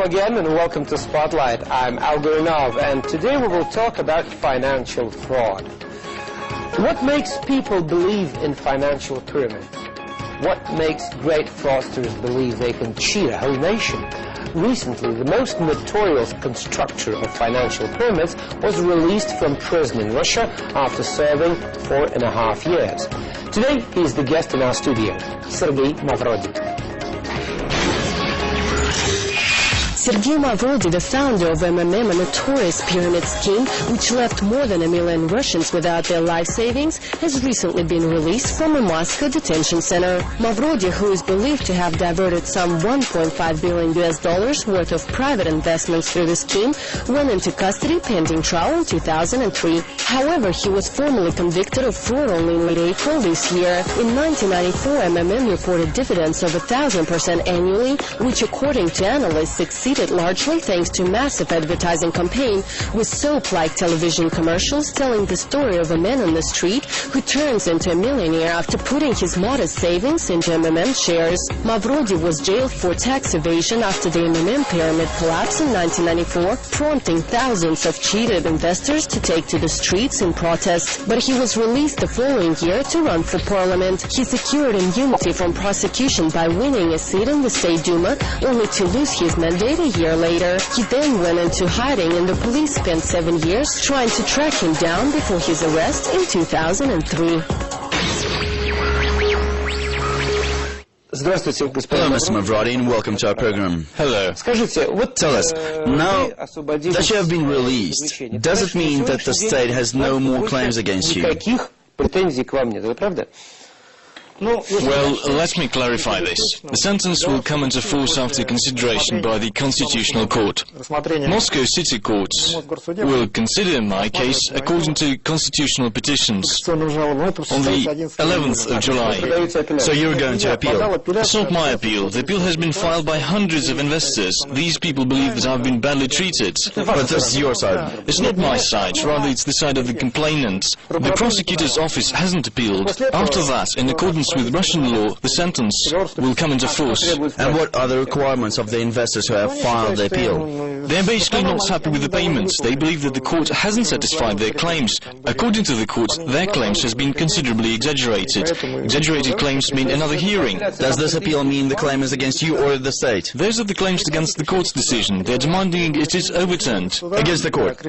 again and welcome to Spotlight. I'm Algorinov and today we will talk about financial fraud. What makes people believe in financial pyramids? What makes great fraudsters believe they can cheat a whole nation? Recently, the most notorious constructor of financial pyramids was released from prison in Russia after serving 4.5 years. Today, he is the guest in our studio, Sergei Mavrodi. Sergei Mavrodi, the founder of MMM, a notorious pyramid scheme which left more than 1 million Russians without their life savings, has recently been released from a Moscow detention center. Mavrodi, who is believed to have diverted some $1.5 billion worth of private investments through the scheme, went into custody pending trial in 2003. However, he was formally convicted of fraud only in late April this year. In 1994, MMM reported dividends of 1,000% annually, which according to analysts succeeded largely thanks to a massive advertising campaign with soap-like television commercials telling the story of a man on the street who turns into a millionaire after putting his modest savings into MMM shares. Mavrodi was jailed for tax evasion after the MMM pyramid collapse in 1994, prompting thousands of cheated investors to take to the streets in protest. But he was released the following year to run for parliament. He secured immunity from prosecution by winning a seat in the State Duma, only to lose his mandate a year later. He then went into hiding and the police spent 7 years trying to track him down before his arrest in 2003. Hello, Mr. Mavrodi, and welcome to our program. Hello. Tell us, now that you have been released, does it mean that the state has no more claims against you? Well, let me clarify this. The sentence will come into force after consideration by the Constitutional Court. Moscow City Courts will consider my case according to constitutional petitions on the 11th of July. So you're going to appeal? It's not my appeal. The appeal has been filed by hundreds of investors. These people believe that I've been badly treated. But this is your side. It's not my side, rather it's the side of the complainant. The prosecutor's office hasn't appealed. After that, in accordance with Russian law, the sentence will come into force. And what are the requirements of the investors who have filed the appeal? They're basically not happy with the payments. They believe that the court hasn't satisfied their claims. According to the court, their claims has been considerably exaggerated. Exaggerated claims mean another hearing. Does this appeal mean the claim is against you or the state? Those are the claims against the court's decision. They're demanding it is overturned. Against the court?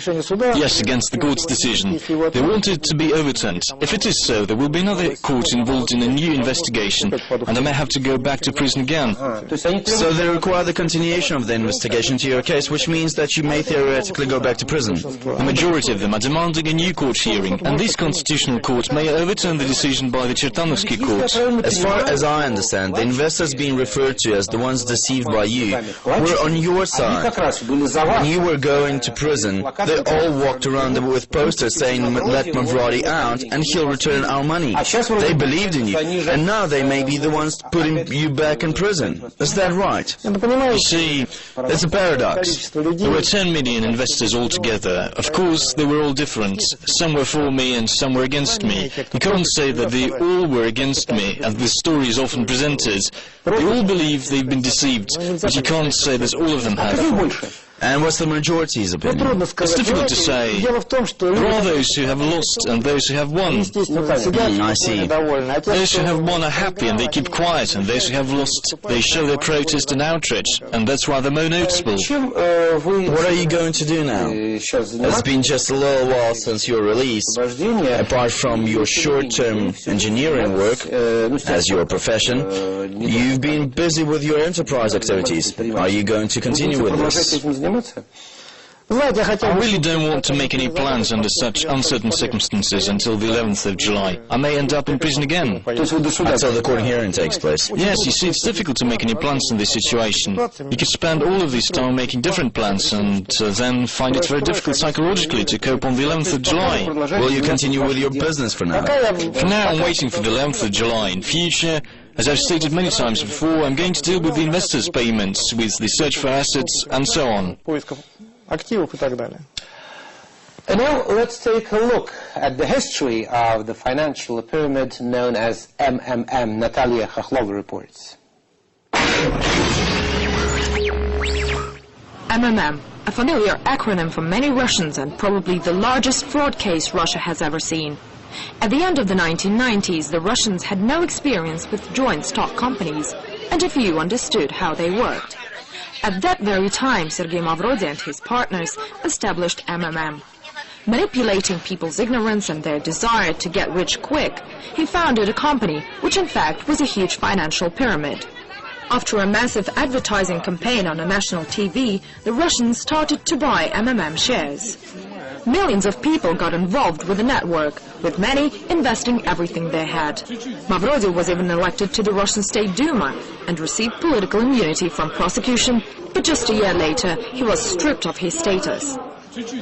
Yes, against the court's decision. They want it to be overturned. If it is so, there will be another court involved in a new investigation, and I may have to go back to prison again. So they require the continuation of the investigation to your case, which means that you may theoretically go back to prison. The majority of them are demanding a new court hearing, and this constitutional court may overturn the decision by the Chertanovsky court. As far as I understand, the investors being referred to as the ones deceived by you were on your side. When you were going to prison, they all walked around with posters saying, "Let Mavrodi out and he'll return our money." They believed in you, and now they may be the ones putting you back in prison. Is that right? You see, it's a paradox. There were 10 million investors altogether. Of course, they were all different. Some were for me and some were against me. You can't say that they all were against me, as the story is often presented. They all believe they've been deceived, but you can't say that all of them have. And what's the majority's opinion? It's difficult to say. There are those who have lost and those who have won. I see. Those who have won are happy and they keep quiet, and those who have lost, they show their protest and outrage, and that's why they're more noticeable. What are you going to do now? It's been just a little while since your release. Apart from your short-term engineering work, as your profession, you've been busy with your enterprise activities. Are you going to continue with this? I really don't want to make any plans under such uncertain circumstances until the 11th of July. I may end up in prison again. Until the court hearing takes place. Yes, you see, it's difficult to make any plans in this situation. You could spend all of this time making different plans and then find it very difficult psychologically to cope on the 11th of July. Will you continue with your business for now? For now, I'm waiting for the 11th of July. In future, as I've stated many times before, I'm going to deal with the investors' payments, with the search for assets, and so on. And now let's take a look at the history of the financial pyramid known as MMM. Natalia Khokhlova reports. MMM, a familiar acronym for many Russians and probably the largest fraud case Russia has ever seen. At the end of the 1990s, the Russians had no experience with joint stock companies, and a few understood how they worked. At that very time, Sergei Mavrodi and his partners established MMM. Manipulating people's ignorance and their desire to get rich quick, he founded a company which in fact was a huge financial pyramid. After a massive advertising campaign on a national TV, the Russians started to buy MMM shares. Millions of people got involved with the network, with many investing everything they had. Mavrodi was even elected to the Russian State Duma and received political immunity from prosecution, but just a year later he was stripped of his status.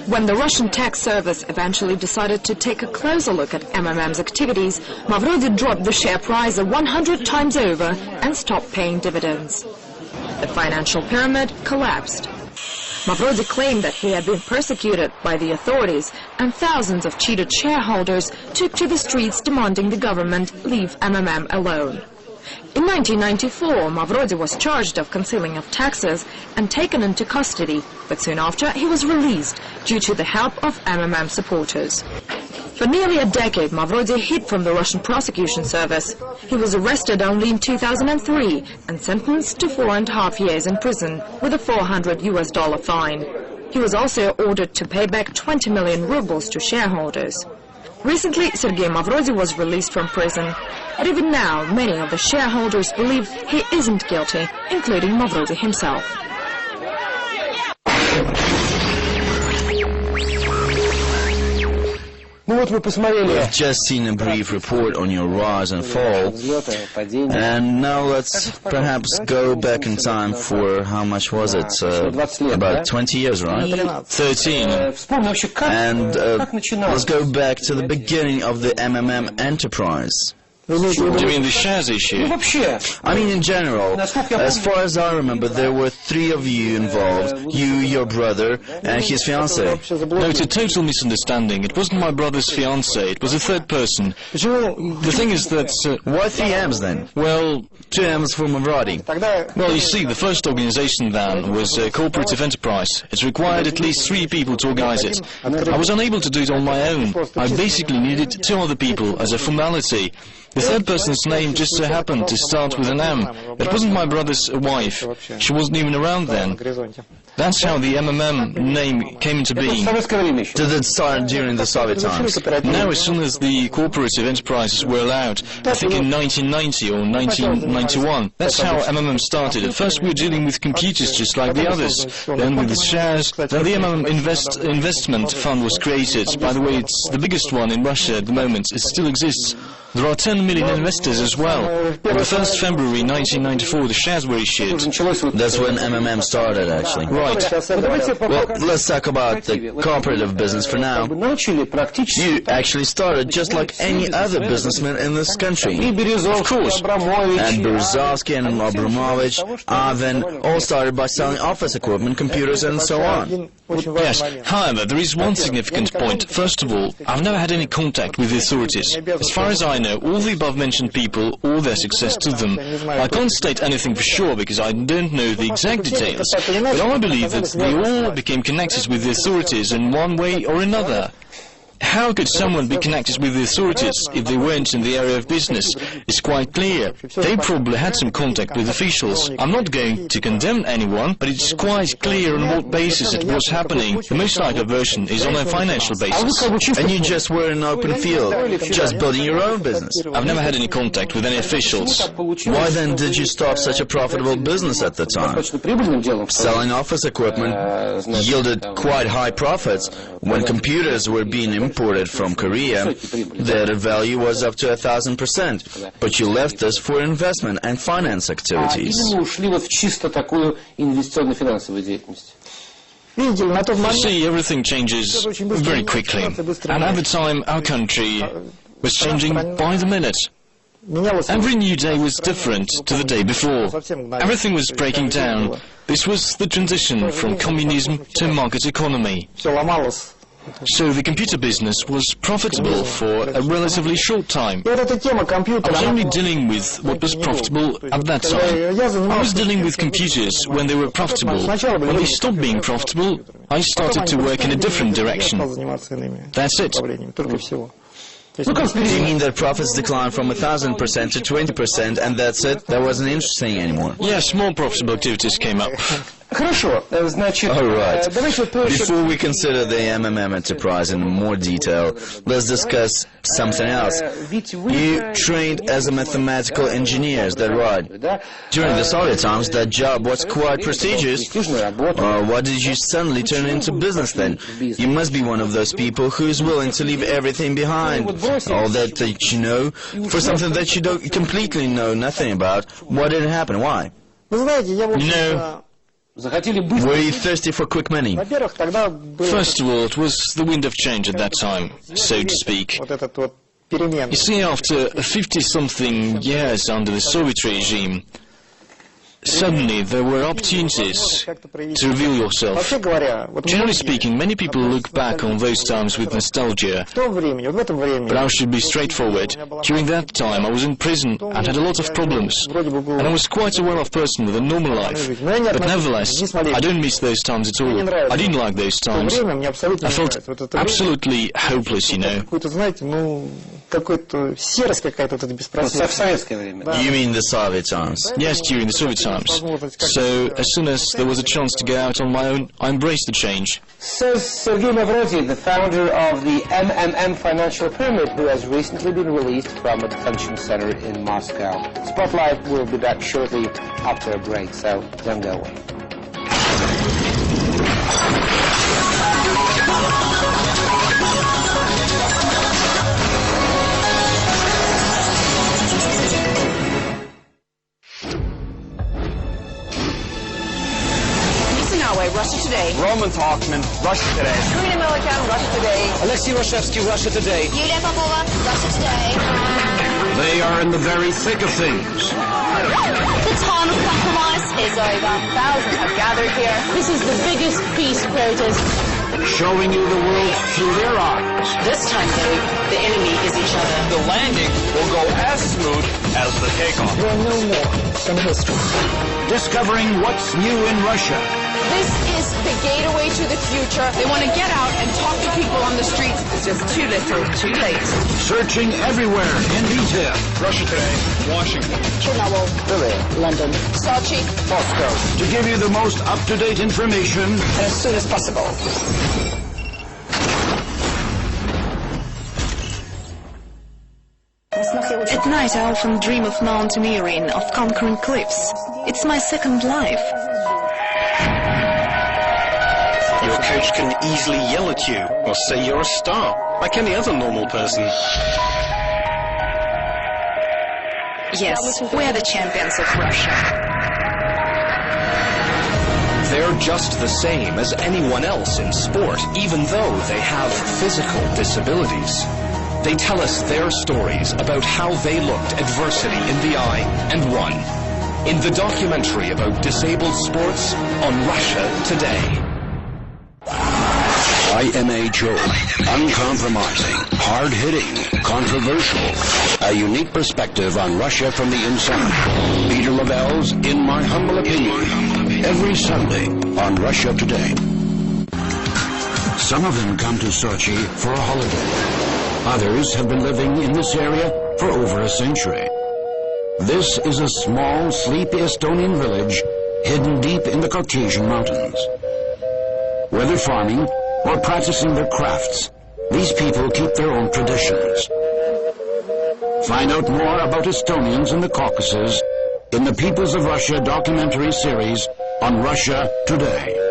When the Russian tax service eventually decided to take a closer look at MMM's activities, Mavrodi dropped the share price 100 times over and stopped paying dividends. The financial pyramid collapsed. Mavrodi claimed that he had been persecuted by the authorities, and thousands of cheated shareholders took to the streets demanding the government leave MMM alone. In 1994, Mavrodi was charged of concealing of taxes and taken into custody, but soon after he was released due to the help of MMM supporters. For nearly a decade, Mavrodi hid from the Russian prosecution service. He was arrested only in 2003 and sentenced to 4.5 years in prison with a $400 fine. He was also ordered to pay back 20 million rubles to shareholders. Recently, Sergei Mavrodi was released from prison. But even now, many of the shareholders believe he isn't guilty, including Mavrodi himself. We've just seen a brief report on your rise and fall, and now let's perhaps go back in time for, how much was it, about 20 years, right? 13. And let's go back to the beginning of the MMM enterprise. Do you mean the shares issue? I mean in general. As far as I remember, there were 3 of you involved. You, your brother, and his fiancée. No, it's a total misunderstanding. It wasn't my brother's fiancée, it was a third person. The thing is that... Why 3 M's then? Well... 2 M's for Mavrodi. Well, you see, the first organization then was a cooperative enterprise. It required at least 3 people to organize it. I was unable to do it on my own. I basically needed 2 other people as a formality. The third person's name just so happened to start with an M. It wasn't my brother's wife. She wasn't even around then. That's how the MMM name came into being. Did it start during the Soviet times? No, as soon as the cooperative enterprises were allowed, I think in 1990 or 1991. That's how MMM started. At first we were dealing with computers just like the others, then with the shares, then the MMM investment fund was created. By the way, it's the biggest one in Russia at the moment. It still exists. There are 10 million investors as well. On the 1st February 1994 the shares were issued. That's when MMM started, actually. Right. Well, let's talk about the cooperative business for now. You actually started just like any other businessman in this country. Of course. And Berezovsky and Abramovich, then all started by selling office equipment, computers and so on. Yes. However, there is one significant point. First of all, I've never had any contact with the authorities. As far as I know, all the above-mentioned people owe their success to them. I can't state anything for sure because I don't know the exact details, but I believe that they all became connected with the authorities in one way or another. How could someone be connected with the authorities if they weren't in the area of business? It's quite clear. They probably had some contact with officials. I'm not going to condemn anyone, but it's quite clear on what basis it was happening. The most likely version is on a financial basis. And you just were in an open field, just building your own business. I've never had any contact with any officials. Why then did you start such a profitable business at the time? Selling office equipment yielded quite high profits. When computers were being imported from Korea, their value was up to 1,000%, but you left this for investment and finance activities. You see, everything changes very quickly, and at the time our country was changing by the minute. Every new day was different to the day before. Everything was breaking down. This was the transition from communism to market economy. So the computer business was profitable for a relatively short time. И вот эта тема I was компьютера, only dealing with what was profitable at that time. I was dealing with computers when they were profitable. When they stopped being profitable, I started to work in a different direction. That's it. только всего. Do you mean that profits declined from 1,000% to 20% and that's it? That wasn't interesting anymore. Yes, more profitable activities came up. Хорошо, значит, All right. давайте проще... Before we consider the MMM enterprise in more detail, let's discuss something else. You trained as a mathematical engineer, is that right? During the Soviet times, that job was quite prestigious. Why did you suddenly turn into business then? You must be one of those people who is willing to leave everything behind, all that you know, for something that you don't completely know nothing about. Why did it happen? Why? Вы знаете, я You know, Were you thirsty for quick money? во-первых, тогда был first of all, it was the wind of change at that time, so to speak. вот этот вот перемен. You see, after 50-something years under the Soviet regime, suddenly there were opportunities to reveal yourself. Вообще говоря, вот Generally speaking, many people look back on those times with nostalgia. в то время, вот в этом времени, But I should be straightforward. During that time, I was in prison and had a lot of problems. вроде бы был... And I was quite a well-off person with a normal life. But nevertheless, I don't miss those times at all. I didn't like those В то times. время мне абсолютно I не felt нравится. Вот это время, absolutely hopeless, you know. какой-то, знаете, ну, какой-то серость какая-то вот эта беспросветная. В советское время. You mean the Soviet times? Yes, during the Soviet times. So, as soon as there was a chance to go out on my own, I embraced the change. Says Sergei Mavrodi, the founder of the MMM Financial Pyramid, who has recently been released from a detention center in Moscow. Spotlight will be back shortly after a break, so don't go away. Russia Today. Roman Talkman, Russia Today. Karina Millikan, Russia Today. Alexei Roshevsky, Russia Today. Yulia Popova, Russia Today. They are in the very thick of things. The time of compromise is over. Thousands have gathered here. This is the biggest peace protest. Showing you the world through their eyes. This time, Dave, the enemy is each other. The landing will go as smooth as the takeoff. We'll know more from history. Discovering what's new in Russia. This is the gateway to the future. They want to get out and talk to people on the streets. It's just too little, too late. Searching everywhere in detail. Russia Today, Washington, Chernobyl, Berlin, London, Sochi, Moscow. To give you the most up-to-date information. and as soon as possible. At night I often dream of mountaineering, of conquering cliffs. It's my second life. Your coach can easily yell at you or say you're a star, like any other normal person. Yes, we're the champions of Russia. They're just the same as anyone else in sport, even though they have physical disabilities. They tell us their stories about how they looked adversity in the eye and won. In the documentary about disabled sports on Russia Today. IMA Joe. Uncompromising, hard-hitting, controversial. A unique perspective on Russia from the inside. Peter Lavelle's In My Humble Opinion. Every Sunday on Russia Today. Some of them come to Sochi for a holiday. Others have been living in this area for over a century. This is a small, sleepy Estonian village hidden deep in the Caucasian mountains. Whether farming or practicing their crafts, these people keep their own traditions. Find out more about Estonians in the Caucasus in the Peoples of Russia documentary series on Russia Today.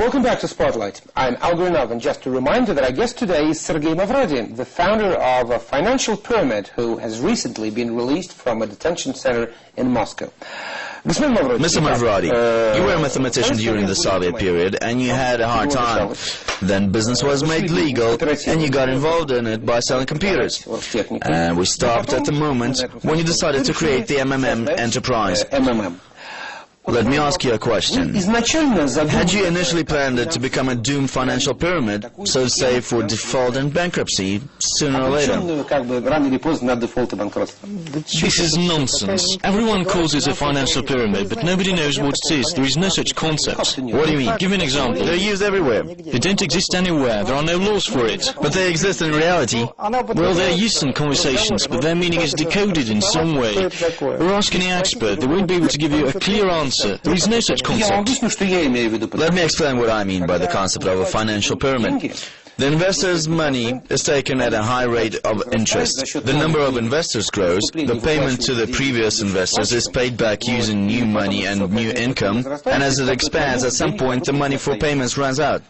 Welcome back to Spotlight. I'm Al Grinov, and just a reminder that our guest today is Sergei Mavrodi, the founder of a financial pyramid who has recently been released from a detention center in Moscow. Mr. Mavrodi, you were a mathematician during the Soviet period and you had a hard time. Then business was made legal and you got involved in it by selling computers. And we stopped at the moment when you decided to create the MMM enterprise. Let me ask you a question. Had you initially planned it to become a doomed financial pyramid, so to say, for default and bankruptcy, sooner or later? This is nonsense. Everyone calls it a financial pyramid, but nobody knows what it is. There is no such concept. What do you mean? Give me an example. They're used everywhere. They don't exist anywhere. There are no laws for it. But they exist in reality. Well, they're used in conversations, but their meaning is decoded in some way. Or ask any expert. They won't be able to give you a clear answer. There is no such concept. Let me explain what I mean by the concept of a financial pyramid. The investor's money is taken at a high rate of interest. The number of investors grows, the payment to the previous investors is paid back using new money and new income, and as it expands, at some point the money for payments runs out.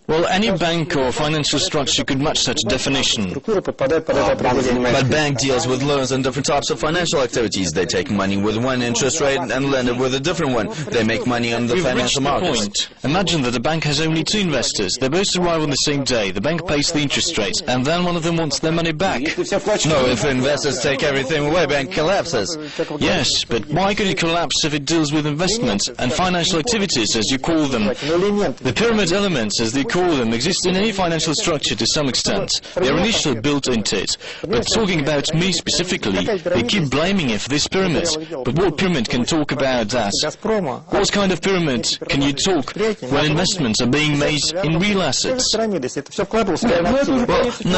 Well, any bank or financial structure could match such a definition. But bank deals with loans and different types of financial activities. They take money with one interest rate and lend it with a different one. They make money on the financial markets. Imagine that the bank has only two investors. They both arrive on the same day. The bank pays the interest rate, and then one of them wants their money back. No, if investors take everything away, bank collapses. Yes, but why could it collapse if it deals with investments and financial activities, as you call them? The pyramid elements, as they call them, exist in any financial structure to some extent. They are initially built into it. But talking about me specifically, they keep blaming me for this pyramid. But what pyramid can talk about that? What kind of pyramid can you talk when investments are being made in real assets? Well, no,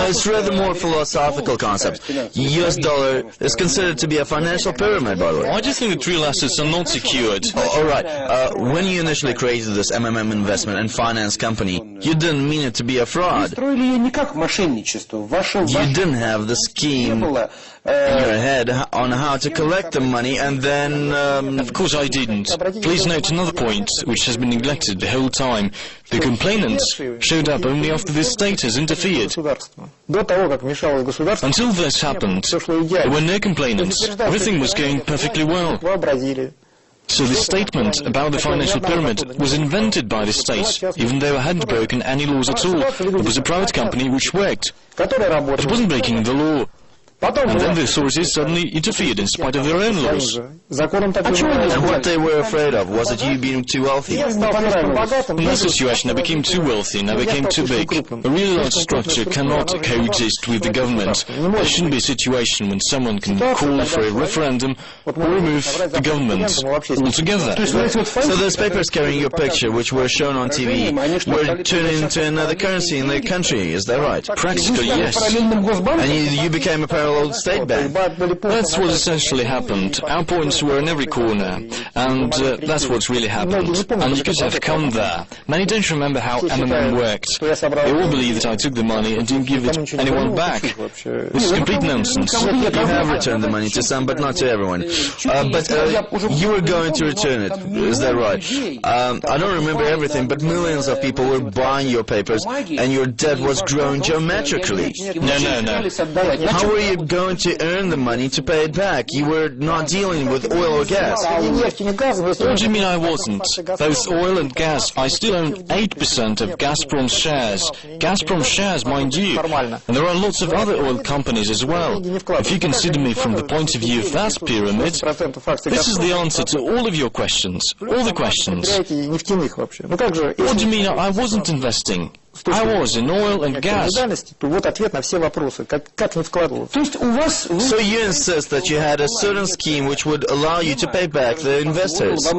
it's rather more philosophical concept. US dollar is considered to be a financial pyramid, by the way. Why do you think that real assets are not secured? All right. When you initially created this MMM investment and finance company, you didn't mean it to be a fraud. You didn't have the scheme in your head on how to collect the money and then... Of course I didn't. Please note another point which has been neglected the whole time. The complainants showed up only after the state has interfered. Until this happened, there were no complainants. Everything was going perfectly well. So the statement about the financial pyramid was invented by the state, even though it hadn't broken any laws at all. It was a private company which worked. It wasn't breaking the law. And then the authorities suddenly interfered in spite of their own laws. And what they were afraid of, was it you being too wealthy? In that situation, I became too wealthy and I became too big. A really large structure cannot coexist with the government. There shouldn't be a situation when someone can call for a referendum or remove the government altogether. So those papers carrying your picture, which were shown on TV, were turned into another currency in the country, is that right? Practically, yes. And you became a parallel state bank. That's what essentially happened. Our points were in every corner, and that's what really happened. And you could have come there. Many don't remember how MMM worked. They all believe that I took the money and didn't give it to anyone back. This is complete nonsense. You have returned the money to some, but not to everyone. But you were going to return it, is that right? I don't remember everything, but millions of people were buying your papers, and your debt was growing geometrically. No. How were you going to earn the money to pay it back? You were not dealing with oil or gas. What do you mean I wasn't? Both oil and gas, I still own 8% of Gazprom's shares. Gazprom shares, mind you. And there are lots of other oil companies as well. If you consider me from the point of view of that pyramid, this is the answer to all of your questions. All the questions. What do you mean I wasn't investing? I was in oil and gas. So you insist that you had a certain scheme which would allow you to pay back the investors?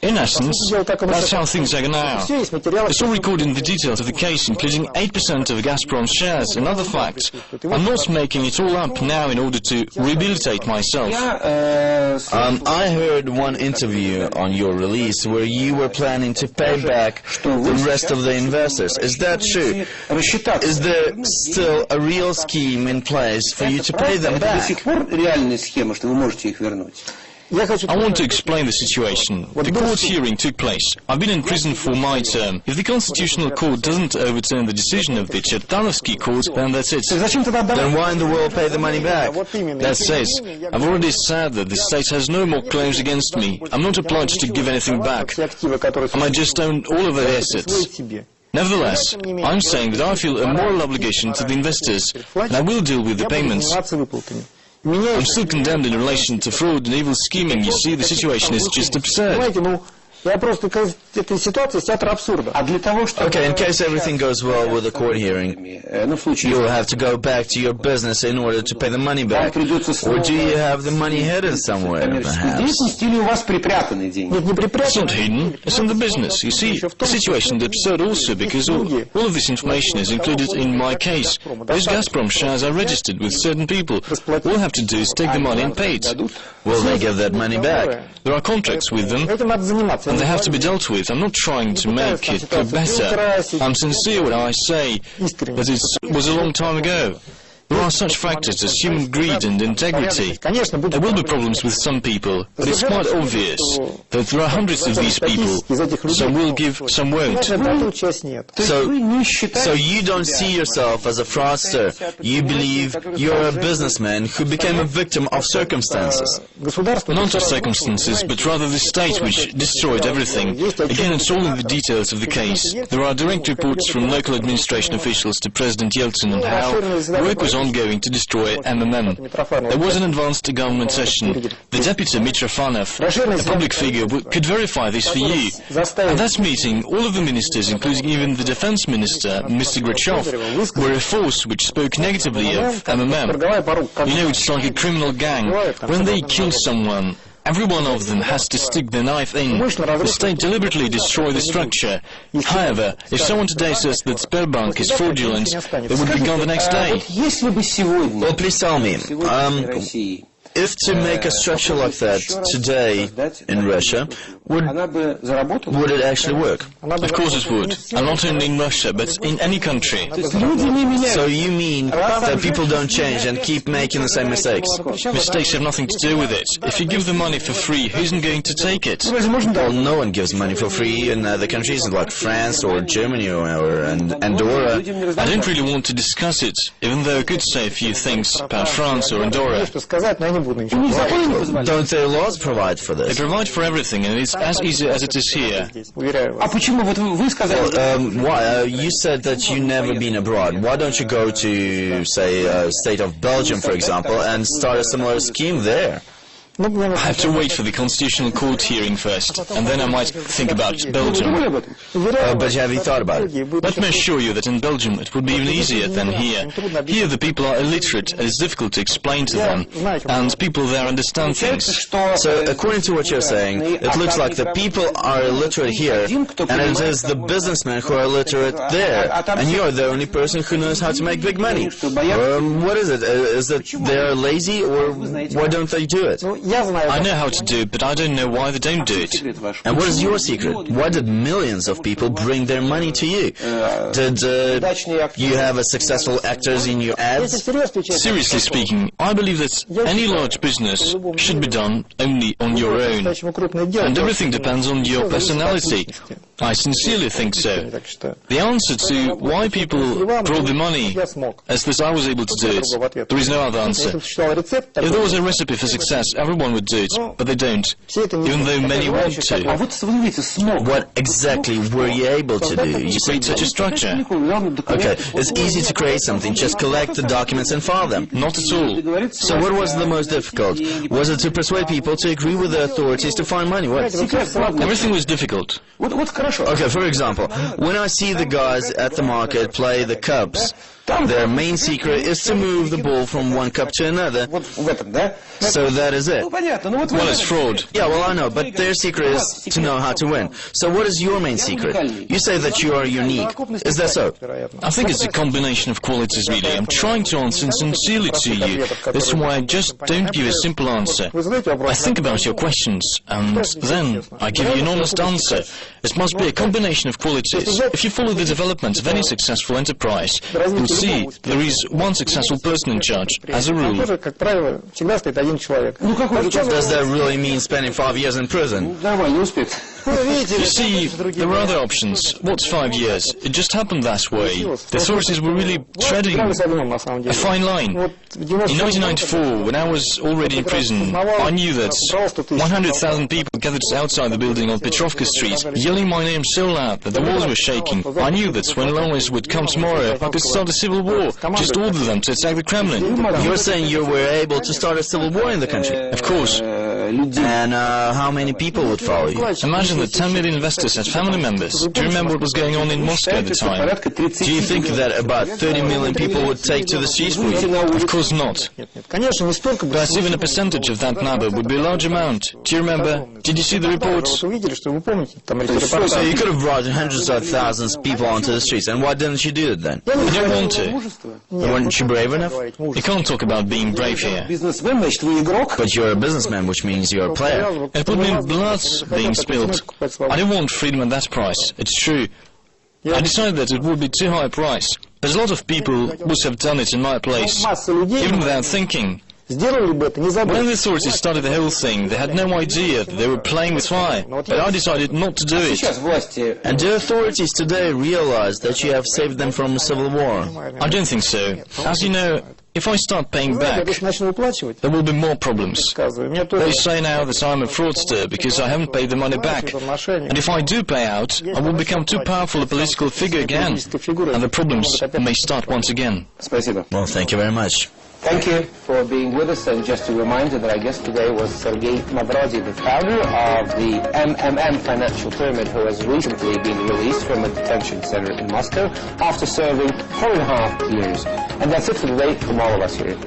In essence, that's how things are now. It's all recorded in the details of the case, including 8% of Gazprom's shares and other facts. I'm not making it all up now in order to rehabilitate myself. I heard one interview on your release where you were planning to pay back the rest of the investors. Is that true? Is there still a real scheme in place for you to pay them back? I want to explain the situation. The court hearing took place. I've been in prison for my term. If the Constitutional Court doesn't overturn the decision of the Chertanovsky court, then that's it. Then why in the world pay the money back? That's it. I've already said that the state has no more claims against me. I'm not obliged to give anything back. I might just own all of their assets. Nevertheless, I'm saying that I feel a moral obligation to the investors, and I will deal with the payments. I'm still condemned in relation to fraud and evil scheming. You see, the situation is just absurd. Okay, in case everything goes well with the court hearing, you will have to go back to your business in order to pay the money back. Or do you have the money hidden somewhere, perhaps? It's not hidden, it's in the business. You see, the situation is absurd also because all of this information is included in my case. Those Gazprom shares are registered with certain people. All I have to do is take the money and pay it. Will they give that money back? There are contracts with them, and they have to be dealt with. I'm not trying to make it look better. I'm sincere when I say that it was a long time ago. There are such factors as human greed and integrity. There will be problems with some people, but it's quite obvious that there are hundreds of these people. Some will give, some won't. So you don't see yourself as a fraudster. You believe you're a businessman who became a victim of circumstances. Not of circumstances, but rather the state which destroyed everything. Again, it's all in the details of the case. There are direct reports from local administration officials to President Yeltsin on how work was ongoing to destroy MMM. There was an advanced government session. The deputy Mitrofanov, a public figure, could verify this for you. At that meeting, all of the ministers, including even the defense minister, Mr. Grachev, were a force which spoke negatively of MMM. You know, it's like a criminal gang. When they kill someone, every one of them has to stick the knife in. The state deliberately destroy the structure. However, if someone today says that Sberbank is fraudulent, they would be gone the next day. Well, please tell me, if to make a structure like that today in Russia, would it actually work? Of course it would. And not only in Russia, but in any country. So you mean that people don't change and keep making the same mistakes? Mistakes have nothing to do with it. If you give the money for free, who isn't going to take it? Well, no one gives money for free in other countries like France or Germany or Andorra. I don't really want to discuss it, even though I could say a few things about France or Andorra. Don't their laws provide for this? They provide for everything, and it's as easy as it is here. Why? You said that you've never been abroad. Why don't you go to, say, state of Belgium, for example, and start a similar scheme there? I have to wait for the Constitutional Court hearing first, and then I might think about Belgium. But have you thought about it? Let me assure you that in Belgium it would be even easier than here. Here the people are illiterate, and it's difficult to explain to them, and people there understand things. So, according to what you're saying, it looks like the people are illiterate here, and it is the businessmen who are illiterate there, and you're the only person who knows how to make big money. What is it? Is it they're lazy, or why don't they do it? I know how to do it, but I don't know why they don't do it. And what is your secret? Why did millions of people bring their money to you? Did you have a successful actors in your ads? Seriously speaking, I believe that any large business should be done only on your own. And everything depends on your personality. I sincerely think so. The answer to why people brought the money, as this I was able to do it, there is no other answer. If there was a recipe for success, everyone would do it, but they don't, even though many want to. What exactly were you able to do? You create such a structure. Okay, it's easy to create something, just collect the documents and file them. Not at all. So what was the most difficult? Was it to persuade people to agree with the authorities to find money? What? Everything was difficult. Okay, for example, when I see the guys at the market play the cups, their main secret is to move the ball from one cup to another. So that is it. Well, it's fraud. Yeah, well, I know, but their secret is to know how to win. So what is your main secret? You say that you are unique. Is that so? I think it's a combination of qualities, really. I'm trying to answer sincerely to you. That's why I just don't give a simple answer. I think about your questions, and then I give you an honest answer. It must be a combination of qualities. If you follow the development of any successful enterprise, you'll see, there is one successful person in charge, as a rule. Тоже, как правило, всегда стоит один человек. Does that really mean spending 5 years in prison? You see, there were other options. What's 5 years? It just happened that way. The authorities were really treading a fine line. In 1994, when I was already in prison, I knew that 100,000 people gathered outside the building on Petrovka Street, yelling my name so loud that the walls were shaking. I knew that when Lomers would come tomorrow, I could start a civil war, just order them to attack the Kremlin. You're saying you were able to start a civil war in the country? Of course. And how many people would follow you? Imagine that 10 million investors had family members. Do you remember what was going on in Moscow at the time? Do you think that about 30 million people would take to the streets for you? Of course not. Perhaps even a percentage of that number would be a large amount. Do you remember? Did you see the reports? So you could have brought hundreds of thousands of people onto the streets, and why didn't you do it then? I don't want to. Weren't you brave enough? You can't talk about being brave here. But you're a businessman, which means you're a player. It would mean blood being spilled. I don't want freedom at that price. It's true. I decided that it would be too high a price. But a lot of people would have done it in my place, even without thinking. When the authorities started the whole thing, they had no idea that they were playing with fire. But I decided not to do it. And do authorities today realize that you have saved them from a civil war? I don't think so. As you know, if I start paying back, there will be more problems. They say now that I'm a fraudster because I haven't paid the money back. And if I do pay out, I will become too powerful a political figure again. And the problems may start once again. Well, thank you very much. Thank you for being with us, and just a reminder that our guest today was Sergei Mavrodi, the founder of the MMM Financial Pyramid, who has recently been released from a detention center in Moscow after serving 4.5 years. And that's it for today from all of us here.